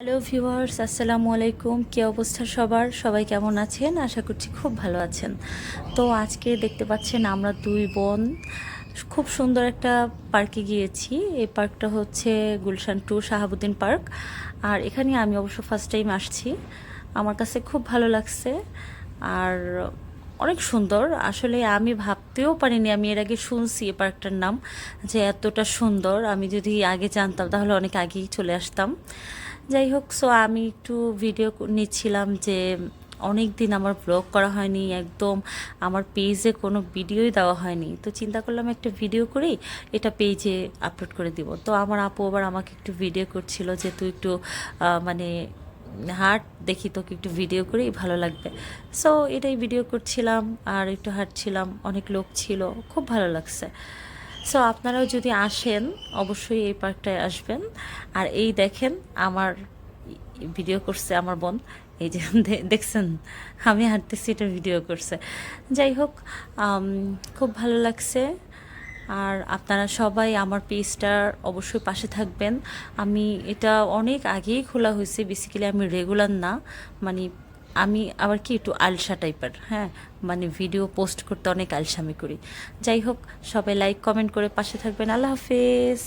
Hello viewers, আসসালামু আলাইকুম। কী অবস্থা সবার? সবাই কেমন আছেন? আশা করছি খুব ভালো আছেন। তো আজকে দেখতে পাচ্ছেন আমরা দুই বোন খুব সুন্দর একটা পার্কে গিয়েছি। এই পার্কটা হচ্ছে গুলশান 2 শাহাবুদ্দিন পার্ক। আর এখানে আমি অবশ্য ফার্স্ট টাইম আসছি। আমার কাছে খুব ভালো লাগছে আর অনেক সুন্দর। আসলে আমি ভাবতেও পারিনি, আমি এর আগে শুনছি এই পার্কটার নাম যে এতটা সুন্দর। আমি যদি আগে জানতাম তাহলে অনেক আগেই চলে আসতাম। যাই হোক, সো আমি একটু ভিডিও নিচ্ছিলাম যে অনেক দিন আমার ব্লগ করা হয়নি, একদম আমার পেজে কোনো ভিডিওই দেওয়া হয়নি। তো চিন্তা করলাম একটা ভিডিও করেই এটা পেজে আপলোড করে দিব। তো আমার আপু আবার আমাকে একটু ভিডিও করছিল যে তুই একটু মানে হাঁট, দেখি তোকে একটু ভিডিও করেই ভালো লাগবে। সো এটাই ভিডিও করছিলাম আর একটু হাঁটছিলাম, অনেক লোক ছিল, খুব ভালো লাগছে। সো আপনারাও যদি আসেন অবশ্যই এই পার্কটায় আসবেন। আর এই দেখেন আমার ভিডিও করছে আমার বোন, এই যে দেখছেন আমি হাঁটতেছি, এটা ভিডিও করছে। যাই হোক, খুব ভালো লাগছে। আর আপনারা সবাই আমার পেজটার অবশ্যই পাশে থাকবেন। আমি এটা অনেক আগেই খোলা হয়েছে, বেসিক্যালি আমি রেগুলার না, মানে আমি আবার কি একটু আলসা টাইপের, হ্যাঁ, মানে ভিডিও পোস্ট করতে অনেক আলসামি করি। যাই হোক, সবাই লাইক কমেন্ট করে পাশে থাকবেন। আল্লাহ হাফেজ।